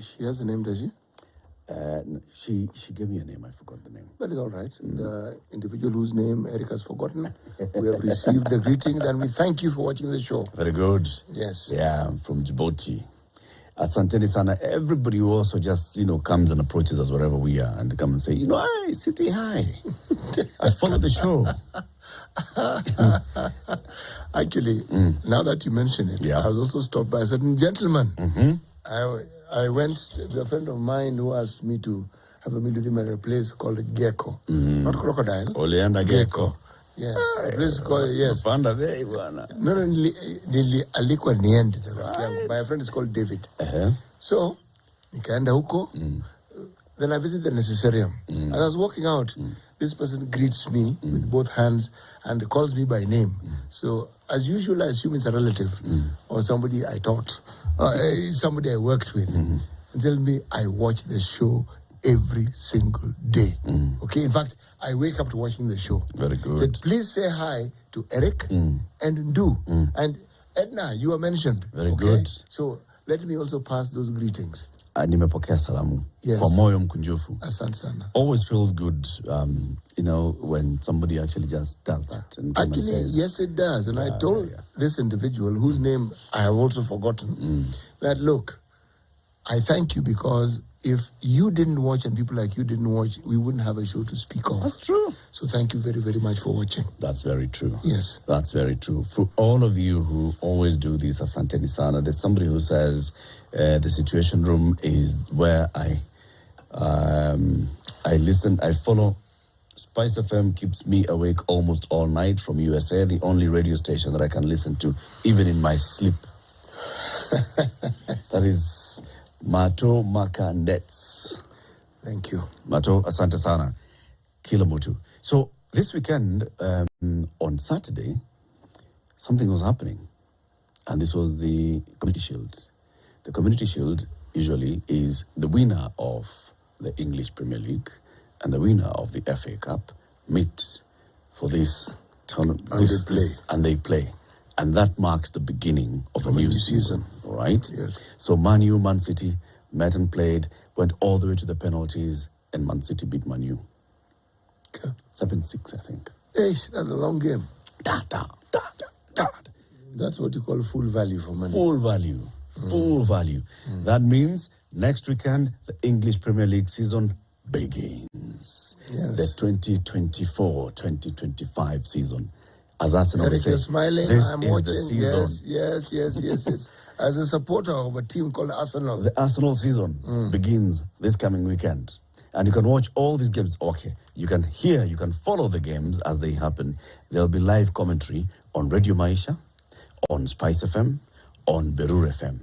She has a name, does she? She gave me a name. I forgot the name. But it's all right. The individual whose name Eric has forgotten, we have received the greetings and we thank you for watching the show. Very good. Yes. Yeah, I'm from Djibouti. Asanteni sana. Everybody who also just, comes and approaches us wherever we are and they come and say, hi, City, hi. I follow the show. Actually, now that you mention it, I was also stopped by a certain gentleman. I went to a friend of mine who asked me to have a meal with him at a place called Gecko. Not Crocodile. Oleander Gecko. Yes, a place called, yes. Panda there, bwana. No, alikuwa niende na rafiki yangu. My friend is called David. So, nikaenda huko. Then I visited the necessarium. As I was walking out, this person greets me with both hands and calls me by name. So, as usual, I assume it's a relative or somebody I taught, somebody I worked with. And tell me I watch the show every single day. Okay, in fact, I wake up to watching the show. Very good. Said, please say hi to Eric and Ndu. And Edna, you are mentioned. Very good. So let me also pass those greetings. Nimepokea salamu. Yes. Kwa moyo mkunjufu. Asante sana. Always feels good, when somebody actually just does that. And actually, says, yes, it does. And I told this individual, whose name I have also forgotten, that, look, I thank you because if you didn't watch and people like you didn't watch, we wouldn't have a show to speak of. That's true. So thank you very, very much for watching. That's very true. Yes. That's very true. For all of you who always do this, Asante Sana, there's somebody who says the Situation Room is where I listen, I follow. Spice FM keeps me awake almost all night from USA, the only radio station that I can listen to, even in my sleep. That is Mato Makandets. Thank you. Mato, asante sana. Kila mutu. So this weekend, on Saturday, something was happening. And this was the Community Shield. The Community Shield usually is the winner of the English Premier League and the winner of the FA Cup meet for this tournament. And they play. And that marks the beginning of a new season. All right? Yes. So Man U, Man City met and played, went all the way to the penalties, and Man City beat Man U. Okay. 7-6, I think. Hey, that's a long game. Da. That's what you call full value for money. Full value. Full value. That means next weekend, the English Premier League season begins. Yes. The 2024-2025 season. As Arsenal Eric, say, you're smiling. this I'm is watching. the season. Yes. As a supporter of a team called Arsenal. The Arsenal season begins this coming weekend. And you can watch all these games. Okay, you can follow the games as they happen. There'll be live commentary on Radio Maisha, on Spice FM, on Berur FM.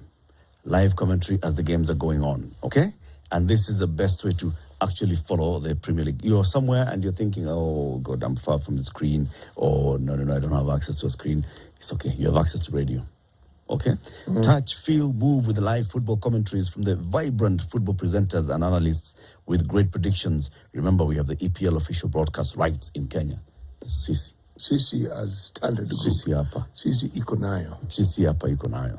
Live commentary as the games are going on, okay? And this is the best way to actually follow the Premier League. You're somewhere and you're thinking, oh, God, I'm far from the screen. Or, no, I don't have access to a screen. It's okay. You have access to radio. Okay? Touch, feel, move with the live football commentaries from the vibrant football presenters and analysts with great predictions. Remember, we have the EPL official broadcast rights in Kenya. Sisi as standard group. Sisi hapa. Sisi iko nayo. Sisi hapa iko nayo.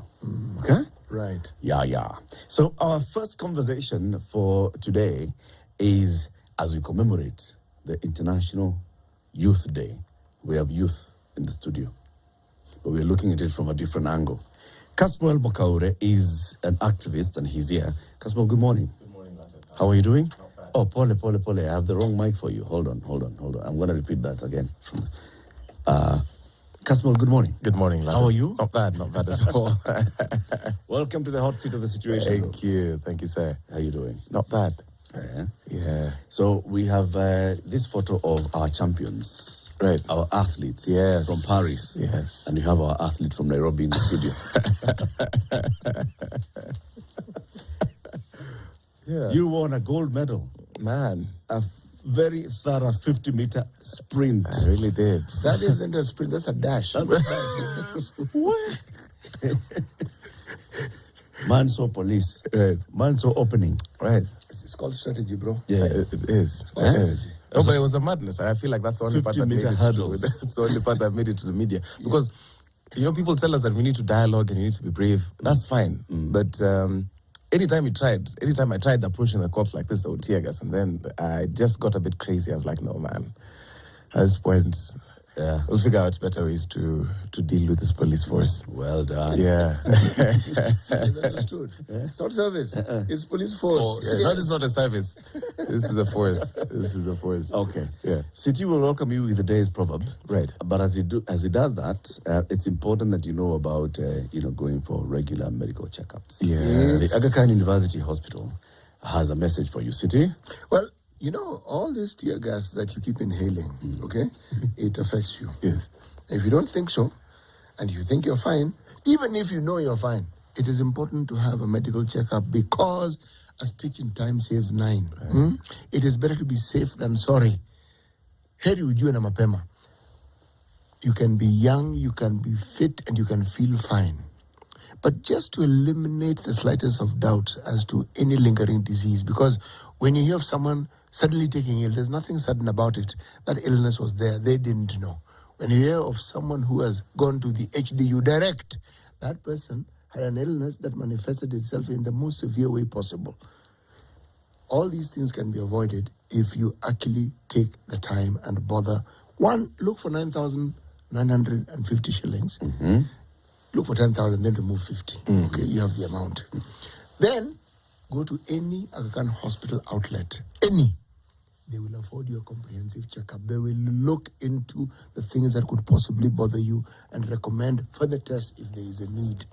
Okay? Right. Yeah. So our first conversation for today is as we commemorate the International Youth Day. We have youth in the studio, but we're looking at it from a different angle. Kasmuel McOure is an activist and he's here. Kasmuel, good morning. Good morning, Latin. How are you doing? Not bad. Oh, Pole. I have the wrong mic for you. Hold on. I'm going to repeat that again. Kasmuel, good morning. Good morning, Latin. How are you? Not bad at all. Welcome to the hot seat of the situation. Thank you, sir. How are you doing? Not bad. Yeah. So we have this photo of our champions. Right. Our athletes from Paris. Yes. And you have our athlete from Nairobi in the studio. Yeah. You won a gold medal. Man. A very thorough 50-meter sprint. I really did. That isn't a sprint, that's a dash. What? Manso police. Right. Manso opening. Right. It's called strategy, bro. Yeah. It is. It's called strategy. No, but it was a madness. I feel like that's the only part that made 50-meter it hurdles. It's the only part that made it to the media. Because, people tell us that we need to dialogue and we need to be brave. That's fine. But anytime I tried approaching the cops like this, I would tear gas. And then I just got a bit crazy. I was like, no, man. At this point, we'll figure out better ways to deal with this police force. Well done. Yeah. Understood. It's not service. It's police force. Yeah. That is not a service. This is a force. This is a force. Okay. Yeah. City will welcome you with the day's proverb. Right. But as it does that, it's important that you know about going for regular medical checkups. Yeah. The Aga Khan University Hospital has a message for you, City. Well, all this tear gas that you keep inhaling, okay, it affects you. Yes. If you don't think so, and you think you're fine, even if you know you're fine, it is important to have a medical checkup because a stitch in time saves 9. It is better to be safe than sorry. Heri ujue na mapema. You can be young, you can be fit, and you can feel fine. But just to eliminate the slightest of doubt as to any lingering disease, because when you hear of someone suddenly taking ill, there's nothing sudden about it. That illness was there. They didn't know. When you hear of someone who has gone to the HDU direct, that person had an illness that manifested itself in the most severe way possible. All these things can be avoided if you actually take the time and bother. One, look for 9,950 shillings. Look for 10,000, then remove 50. Okay, you have the amount. Then go to any Aga Khan hospital outlet. Any. They will afford you a comprehensive checkup. They will look into the things that could possibly bother you and recommend further tests if there is a need.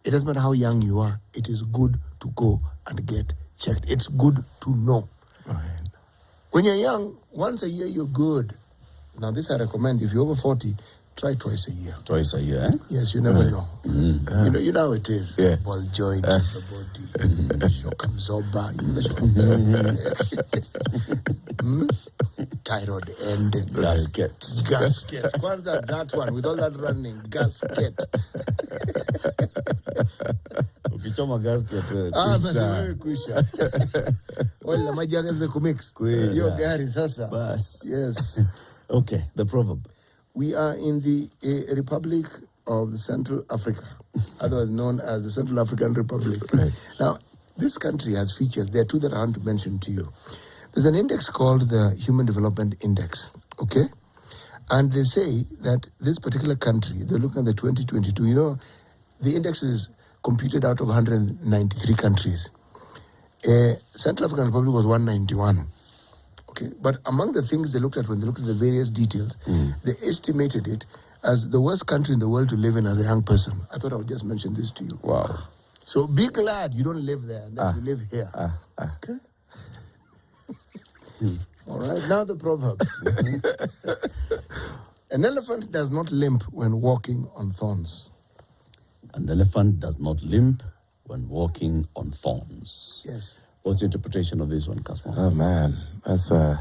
It doesn't matter how young you are. It is good to go and get checked. It's good to know. Right. When you're young, once a year, you're good. Now, this I recommend. If you're over 40, try twice a year. Twice a year, eh? Yes, you never know. You know how it is. Yeah. Ball joint in the body. Shock absorber. Thyroid end. Gasket. Kwanza, that one, with all that running. Gasket. Ukichoma gasket. Basi wewe kuisha. Wala maji yangeze kumix. Hiyo gari sasa. Bas. Yes. Okay, the proverb. We are in the Republic of Central Africa, otherwise known as the Central African Republic. Right. Now, this country has features. There are two that I want to mention to you. There's an index called the Human Development Index, okay? And they say that this particular country, they're looking at the 2022, the index is computed out of 193 countries. Central African Republic was 191. Okay, but among the things they looked at when they looked at the various details, they estimated it as the worst country in the world to live in as a young person. I thought I would just mention this to you. Wow. So be glad you don't live there and that you live here. Okay? All right, now the proverb. An elephant does not limp when walking on thorns. An elephant does not limp when walking on thorns. Yes. What's your interpretation of this one, Kasmuel? Oh man, that's an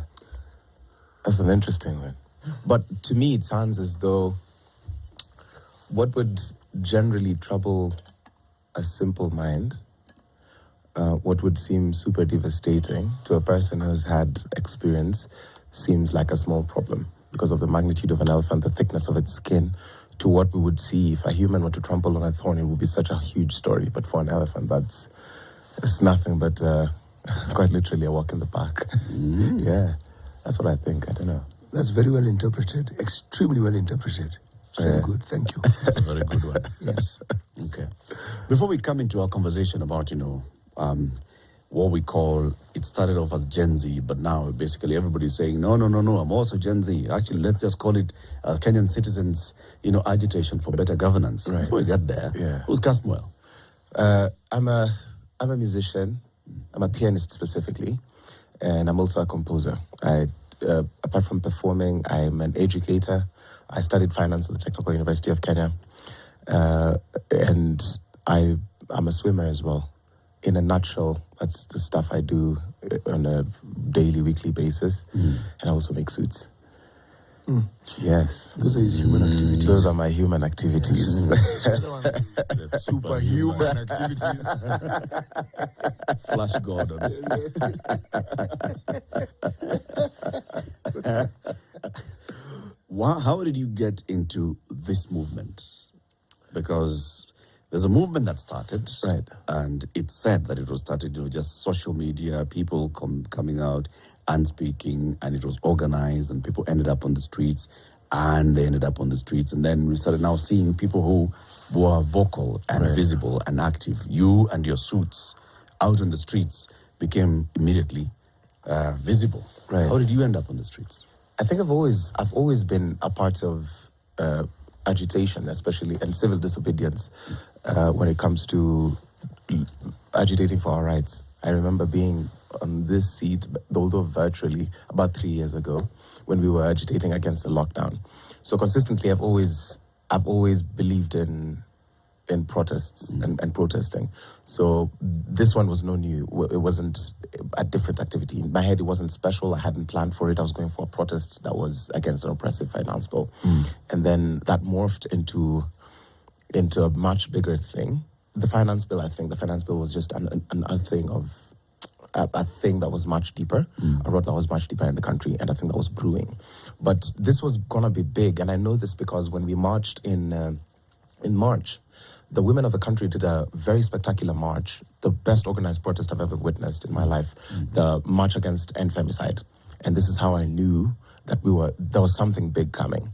interesting one. But to me, it sounds as though what would generally trouble a simple mind, what would seem super devastating to a person who has had experience, seems like a small problem because of the magnitude of an elephant, the thickness of its skin, to what we would see if a human were to trample on a thorn. It would be such a huge story. But for an elephant, it's nothing but quite literally a walk in the park. Yeah, that's what I think. I don't know. That's very well interpreted, extremely well interpreted. Very good, thank you. That's a very good one. Yes. Okay. Before we come into our conversation about, what we call, it started off as Gen Z, but now basically everybody's saying, no, I'm also Gen Z. Actually, let's just call it Kenyan citizens, agitation for better governance. Right. Before we get there, who's Kasmuel? I'm a musician. I'm a pianist specifically, and I'm also a composer. Apart from performing, I'm an educator. I studied finance at the Technical University of Kenya, and I'm a swimmer as well. In a nutshell, that's the stuff I do on a daily, weekly basis, and I also make suits. Yes. Those are his human activities. Those are my human activities. Yes. Superhuman activities. Flash Gordon. How did you get into this movement? Because There's a movement that started, Right. and it said that it was started, just social media, people coming out and speaking, and it was organized, and people ended up on the streets, and they ended up on the streets, and then we started now seeing people who were vocal and visible and active. You and your suits out on the streets became immediately visible. Right. How did you end up on the streets? I think I've always been a part of agitation, especially and civil disobedience, when it comes to agitating for our rights. I remember being on this seat, although virtually, about 3 years ago, when we were agitating against the lockdown. So consistently, I've always believed in protests and protesting. So this one was no new. It wasn't a different activity. In my head, it wasn't special. I hadn't planned for it. I was going for a protest that was against an oppressive finance bill. And then that morphed into a much bigger thing. The finance bill was just another thing of a thing that was much deeper, a rot that was much deeper in the country, and a thing that was brewing. But this was gonna be big, and I know this because when we marched in March, the women of the country did a very spectacular march, the best organized protest I've ever witnessed in my life, the march against end femicide. And this is how I knew that there was something big coming.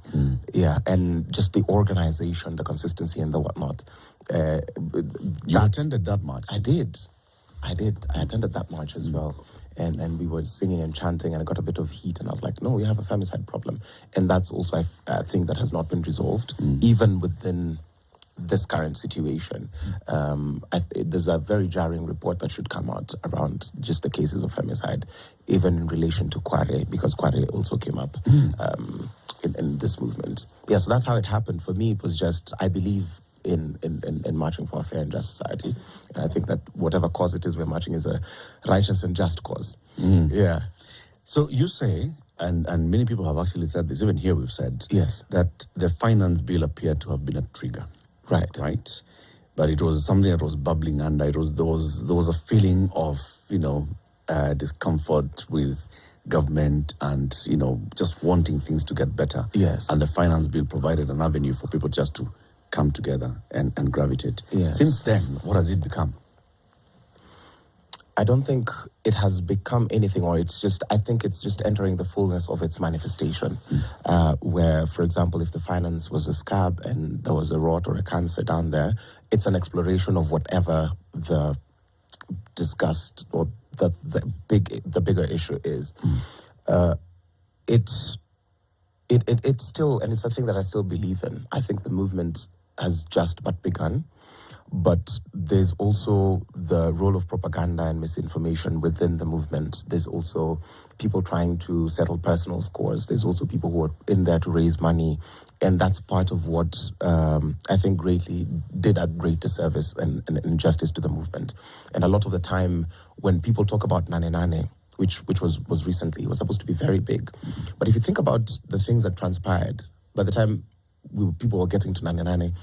Yeah, and just the organization, the consistency and the whatnot. You attended that march? I did. I attended that march as well. And we were singing and chanting, and I got a bit of heat, and I was like, no, we have a femicide problem. And that's also a thing that has not been resolved, even within this current situation. There's a very jarring report that should come out around just the cases of femicide, even in relation to Kware, because Kware also came up in this movement. Yeah, so that's how it happened. For me, it was just, I believe in marching for a fair and just society. And I think that whatever cause it is we're marching is a righteous and just cause. Yeah. So you say, and many people have actually said this, even here we've said, Yes. that the finance bill appeared to have been a trigger. Right. But it was something that was bubbling under. There was a feeling of, discomfort with government and, just wanting things to get better. Yes. And the finance bill provided an avenue for people just to come together and gravitate. Yes. Since then, what has it become? I don't think it has become anything, or I think it's just entering the fullness of its manifestation. Where, for example, if the finance was a scab and there was a rot or a cancer down there, it's an exploration of whatever the discussed or the bigger issue is. It's still, and it's a thing that I still believe in. I think the movement has just but begun. But there's also the role of propaganda and misinformation within the movement. There's also people trying to settle personal scores. There's also people who are in there to raise money. And that's part of what I think greatly did a great disservice and injustice to the movement. And a lot of the time when people talk about Nane Nane, which was recently, it was supposed to be very big. But if you think about the things that transpired, by the time people were getting to Nane Nane,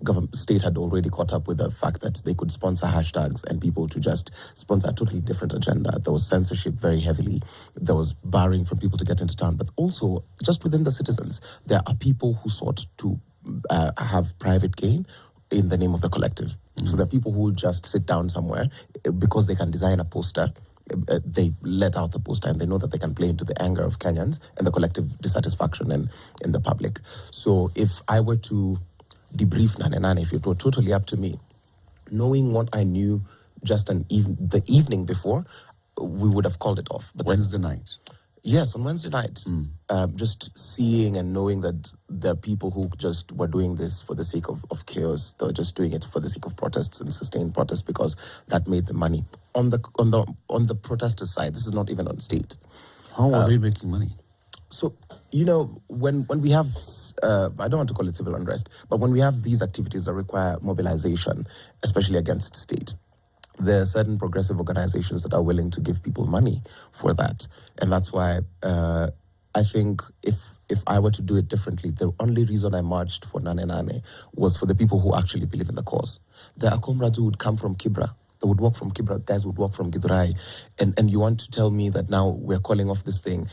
government state had already caught up with the fact that they could sponsor hashtags and people to just sponsor a totally different agenda. There was censorship very heavily. There was barring from people to get into town. But also, just within the citizens, there are people who sought to have private gain in the name of the collective. So there are people who just sit down somewhere because they can design a poster. They let out the poster and they know that they can play into the anger of Kenyans and the collective dissatisfaction in the public. So if I were to debrief Nane Nane, if it were totally up to me, knowing what I knew just the evening before, we would have called it off. But Wednesday night? Yes, on Wednesday night. Just seeing and knowing that there are people who just were doing this for the sake of chaos. They were just doing it for the sake of protests and sustained protests because that made them money. On the protesters' side, this is not even on state. How are they making money? So, when we have, I don't want to call it civil unrest, but when we have these activities that require mobilization, especially against state, there are certain progressive organizations that are willing to give people money for that. And that's why I think if I were to do it differently, the only reason I marched for Nane Nane was for the people who actually believe in the cause. There are comrades who would come from Kibra They would walk from Kibra, guys would walk from Githurai, and you want to tell me that now we're calling off this thing?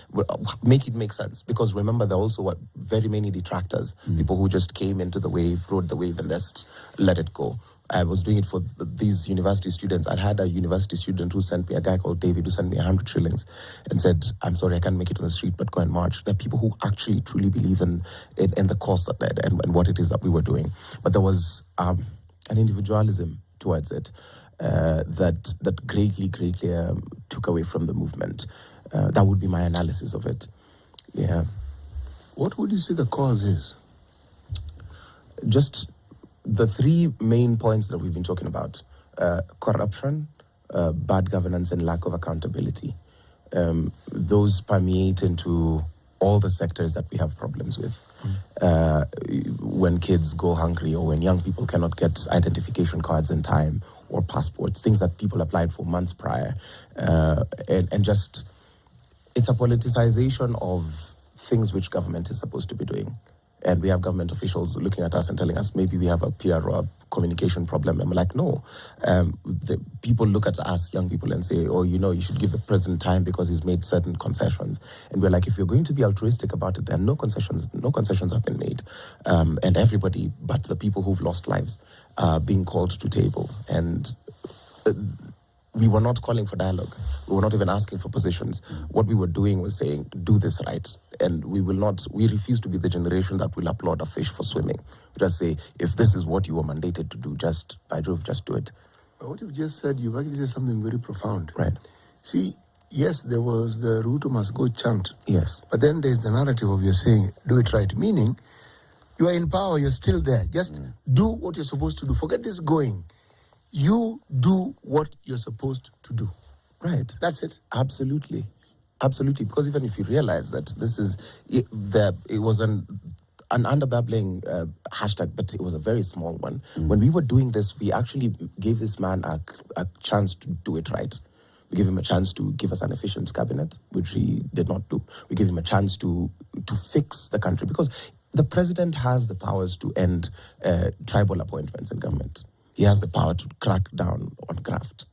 Make it make sense, because remember, there are also very many detractors, people who just came into the wave, rode the wave, and just let it go. I was doing it for these university students. I had a university student who sent me, a guy called David, who sent me 100 shillings and said, I'm sorry, I can't make it on the street, but go and march. There are people who actually truly believe in the cause and what it is that we were doing. But there was an individualism towards it that greatly took away from the movement. That would be my analysis of it. Yeah. What would you say the cause is? Just the three main points that we've been talking about: corruption, bad governance, and lack of accountability. Those permeate into all the sectors that we have problems with. When kids go hungry, or when young people cannot get identification cards in time, or passports, things that people applied for months prior. And just, it's a politicization of things which government is supposed to be doing. And we have government officials looking at us and telling us maybe we have a PR or a communication problem. And we're like, no. The people look at us, young people, and say, oh, you should give the president time because he's made certain concessions. And we're like, if you're going to be altruistic about it, then no concessions have been made. And everybody but the people who've lost lives are being called to table. And we were not calling for dialogue. We were not even asking for positions. What we were doing was saying, do this right. And we refuse to be the generation that will applaud a fish for swimming. We just say, if this is what you were mandated to do, just do it. But what you've just said, you've actually said something very profound. Right. See, yes, there was the Ruto must go chant. Yes. But then there's the narrative of you're saying, do it right. Meaning, you are in power, you're still there. Just do what you're supposed to do. Forget this going. You do what you're supposed to do. Right. That's it. Absolutely. Because even if you realize that it was an underbabbling hashtag, but it was a very small one. When we were doing this, we actually gave this man a chance to do it right. We gave him a chance to give us an efficient cabinet, which he did not do. We gave him a chance to fix the country, because the president has the powers to end tribal appointments in government. He has the power to crack down on graft.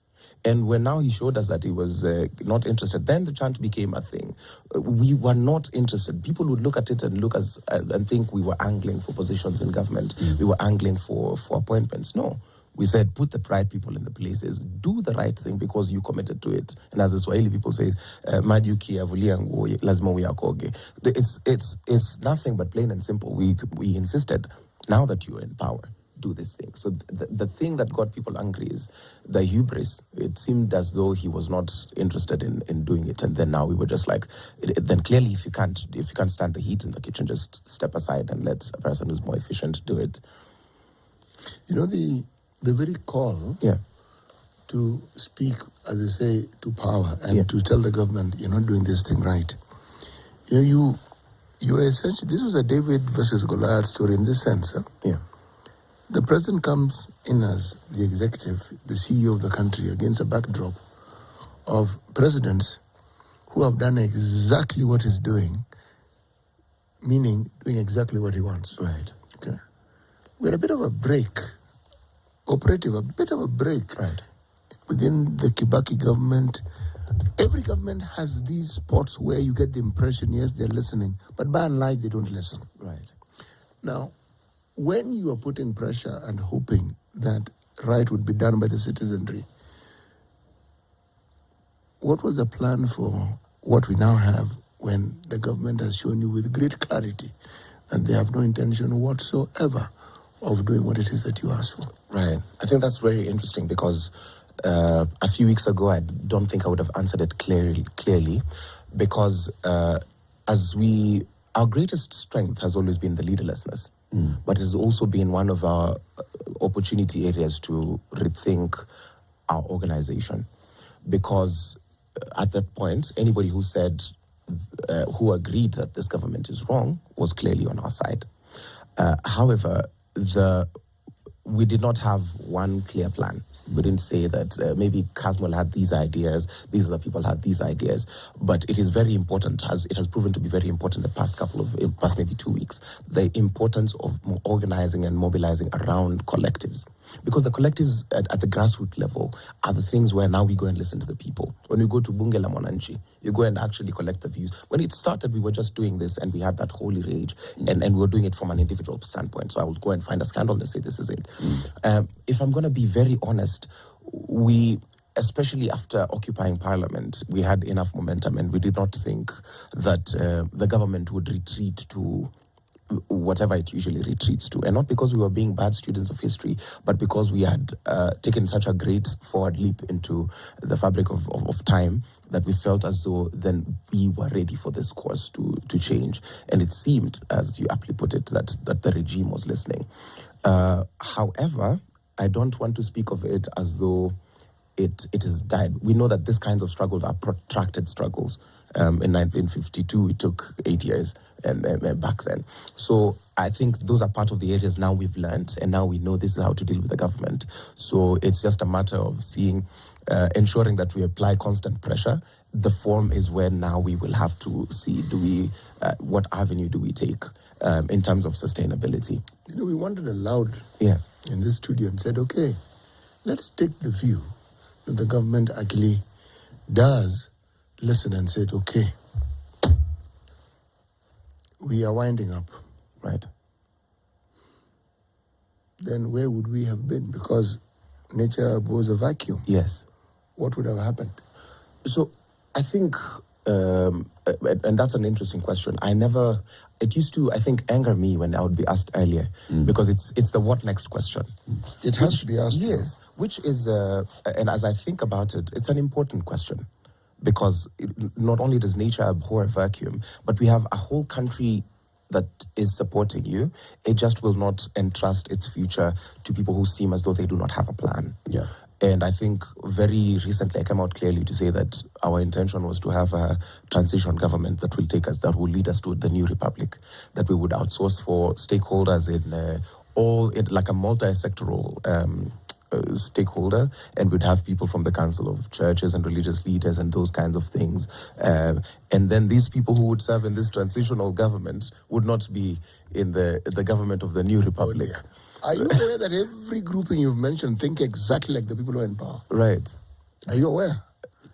And when now he showed us that he was not interested, then the chant became a thing. We were not interested. People would look at it and and think we were angling for positions in government. We were angling for appointments. No. We said, put the right people in the places. Do the right thing because you committed to it. And as the Swahili people say, maji ukiyavulia nguo lazima uyakoge. It's nothing but plain and simple. We insisted, now that you're in power, do this thing. So the thing that got people angry is the hubris. It seemed as though he was not interested in doing it. And then now we were just like, then clearly if you can't stand the heat in the kitchen, just step aside and let a person who's more efficient do it. The very call to speak, as I say, to power and to tell the government you're not doing this thing right. You were essentially, this was a David versus Goliath story in this sense. Huh? Yeah. The president comes in as the executive, the CEO of the country, against a backdrop of presidents who have done exactly what he's doing, meaning doing exactly what he wants. Right. Okay. We had a bit of a break, a bit of a break within the Kibaki government. Every government has these spots where you get the impression, yes, they're listening, but by and large, they don't listen. Right. Now, when you are putting pressure and hoping that right would be done by the citizenry, what was the plan for what we now have when the government has shown you with great clarity that they have no intention whatsoever of doing what it is that you asked for? Right. I think that's very interesting because a few weeks ago, I don't think I would have answered it clearly because our greatest strength has always been the leaderlessness. But it has also been one of our opportunity areas to rethink our organization. Because at that point, anybody who who agreed that this government is wrong was clearly on our side. However, we did not have one clear plan. We didn't say that maybe Kasmuel had these ideas, these other people had these ideas, but it is very important, it has proven to be very important the past maybe 2 weeks, the importance of organizing and mobilizing around collectives. Because the collectives at the grassroots level are the things where now we go and listen to the people. When you go to Bunge la Mwananchi, you go and actually collect the views. When it started, we were just doing this and we had that holy rage and we were doing it from an individual standpoint. So I would go and find a scandal and say, this is it. If I'm going to be very honest, we, especially after occupying Parliament, we had enough momentum and we did not think that the government would retreat to whatever it usually retreats to. And not because we were being bad students of history, but because we had taken such a great forward leap into the fabric of time that we felt as though then we were ready for this course to change. And it seemed, as you aptly put it, that the regime was listening. However, I don't want to speak of it as though it is died. We know that these kinds of struggles are protracted struggles. In 1952, it took 8 years back then. So I think those are part of the areas now we've learned, and now we know this is how to deal with the government. So it's just a matter of ensuring that we apply constant pressure. The form is where now we will have to see, what avenue do we take in terms of sustainability? We wanted aloud in this studio and said, okay, let's take the view that the government actually does listen and said, okay, we are winding up. Right. Then where would we have been? Because nature abhors a vacuum. Yes. What would have happened? So I think, and that's an interesting question. It used to, I think, anger me when I would be asked earlier, because it's the what next question. It has to be asked. Yes, which is, and as I think about it, it's an important question. Because not only does nature abhor a vacuum, but we have a whole country that is supporting you. It just will not entrust its future to people who seem as though they do not have a plan. Yeah. And I think very recently I came out clearly to say that our intention was to have a transition government that will lead us to the new republic, that we would outsource for stakeholders like a multi-sectoral stakeholder, and we'd have people from the Council of Churches and religious leaders and those kinds of things. And then these people who would serve in this transitional government would not be in the government of the new republic. Oh, are you aware that every grouping you've mentioned think exactly like the people who are in power? Right. Are you aware?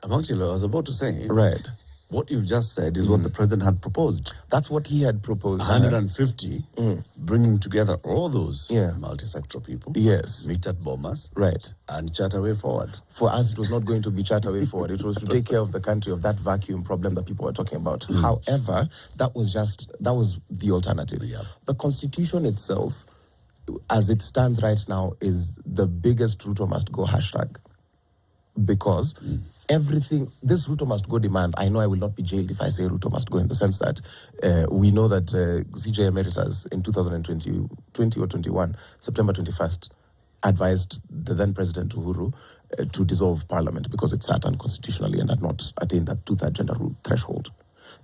I was about to say. Right. What you've just said is what the president had proposed. That's what he had proposed. 150, bringing together all those Yeah. multi-sector people. Yes. Meet at Bomas. Right. And chart a way forward. For us, it was not going to be chart a way forward. It was to take care of the country, of that vacuum problem that people were talking about. However, that was the alternative. Yeah. The Constitution itself, as it stands right now, is the biggest Ruto must go hashtag. Because everything, this Ruto must go demand, I know I will not be jailed if I say Ruto must go, in the sense that we know that CJ Emeritus in 2020 or 21, September 21st, advised the then President Uhuru to dissolve Parliament because it sat unconstitutionally and had not attained that two-third gender threshold.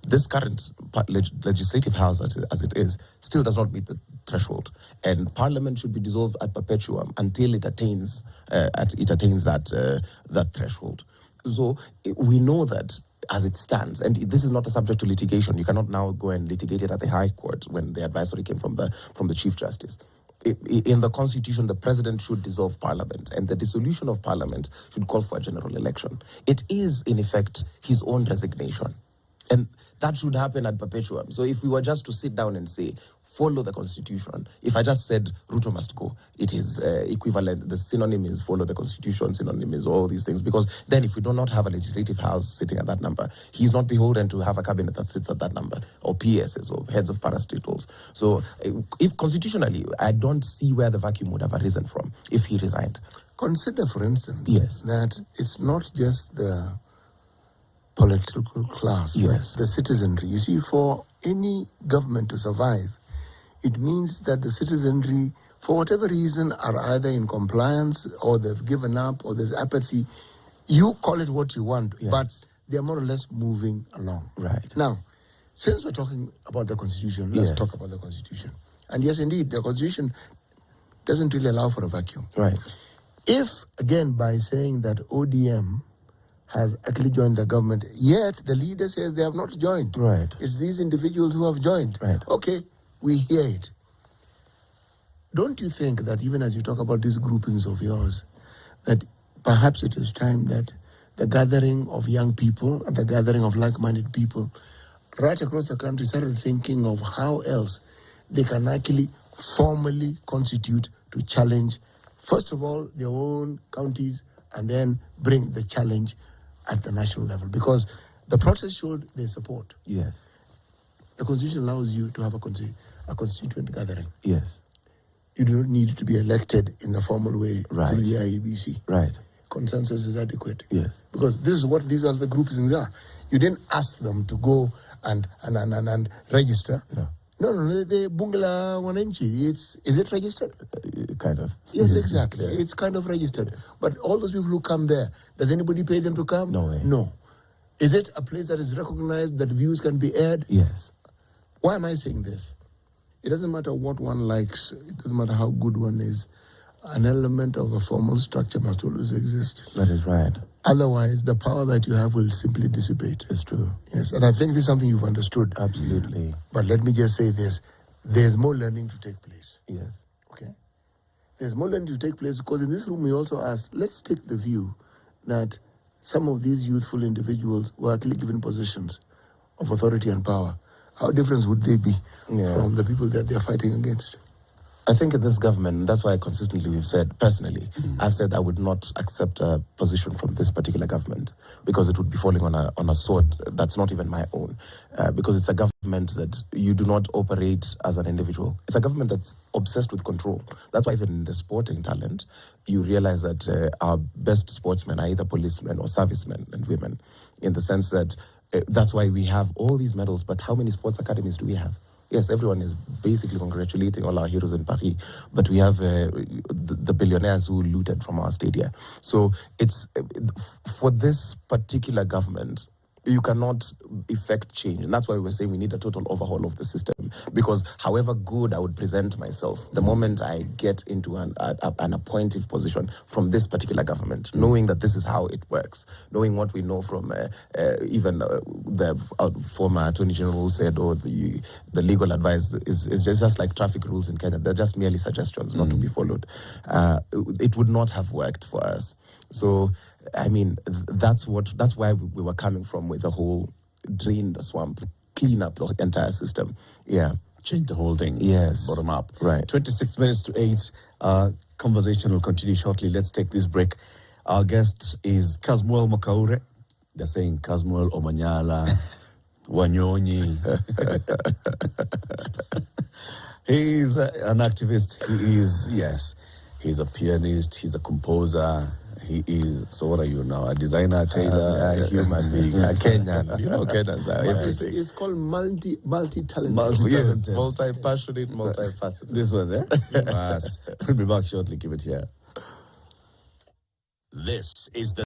This current legislative house, as it is, still does not meet the threshold, and Parliament should be dissolved ad perpetuum until it attains that threshold. So we know that as it stands, and this is not a subject to litigation. You cannot now go and litigate it at the High Court when the advisory came from the Chief Justice. In the Constitution, the President should dissolve Parliament, and the dissolution of Parliament should call for a general election. It is, in effect, his own resignation. And that should happen ad perpetuum. So if we were just to sit down and say, follow the Constitution, if I just said Ruto must go, it is equivalent. The synonym is follow the Constitution, synonym is all these things. Because then if we do not have a legislative house sitting at that number, he's not beholden to have a cabinet that sits at that number, or PSs, or heads of parastatals. So if constitutionally, I don't see where the vacuum would have arisen from if he resigned. Consider, for instance, Yes. that it's not just the political class, Yes. but the citizenry. You see, for any government to survive, it means that the citizenry, for whatever reason, are either in compliance or they've given up or there's apathy. You call it what you want, Yes. but they're more or less moving along. Right. Now, since we're talking about the Constitution, let's Yes. talk about the Constitution. And yes, indeed, the Constitution doesn't really allow for a vacuum. Right. If, again, by saying that ODM has actually joined the government, yet the leader says they have not joined. Right. It's these individuals who have joined. Right. Okay, we hear it. don't you think that even as you talk about these groupings of yours, that perhaps it is time that the gathering of young people and the gathering of like-minded people right across the country started thinking of how else they can actually formally constitute to challenge, first of all, their own counties, and then bring the challenge at the national level? Because the protest showed their support. Yes. The Constitution allows you to have a constituent gathering. Yes. You do not need to be elected in the formal way through the IEBC. Right. Consensus is adequate. Yes. Because this is what these are the groupings are. You didn't ask them to go and register. No, they bungala wananchi. Is it registered? Kind of. Yes, exactly. It's kind of registered. But all those people who come there, does anybody pay them to come? No way. No. Is it a place that is recognized, that views can be aired? Yes. Why am I saying this? It doesn't matter what one likes. It doesn't matter how good one is. An element of a formal structure must always exist. That is right. Otherwise, the power that you have will simply dissipate. It's true. Yes, and I think this is something you've understood. Absolutely. But let me just say this. There's more learning to take place. Yes. Okay? There's more learning to take place because in this room we also asked, let's take the view that some of these youthful individuals were actually given positions of authority and power. How different would they be from the people that they're fighting against? I think in this government, that's why consistently we've said, personally, I've said I would not accept a position from this particular government because it would be falling on a sword that's not even my own. Because it's a government that you do not operate as an individual. It's a government that's obsessed with control. That's why even in the sporting talent, you realize that our best sportsmen are either policemen or servicemen and women, in the sense that that's why we have all these medals, but how many sports academies do we have? Yes, everyone is basically congratulating all our heroes in Paris, but we have the billionaires who looted from our stadia. So it's for this particular government, you cannot effect change. And that's why we're saying we need a total overhaul of the system. Because however good I would present myself, the moment I get into an appointive position from this particular government, knowing that this is how it works, knowing what we know from even the former Attorney General who said, the legal advice is just like traffic rules in Kenya. They're just merely suggestions not to be followed. It would not have worked for us. So, I mean, that's why we were coming from with the whole drain the swamp, clean up the entire system. Yeah. Change the whole thing. Yes. Bottom up. Right. 26 minutes to 8. Conversation will continue shortly. Let's take this break. Our guest is Kasmuel McOure. They're saying Kasmuel Omanyala, Wanyonyi. He's an activist. He is, yes. He's a pianist. He's a composer. He is, so what are you now? A designer, tailor, a human being, a Kenyan. You know, Kenyans are everything. It's called multi-talented. Multi-talented. Multi-passionate, multifaceted. This one, eh? Yes. We'll be back shortly. Keep it here. This is the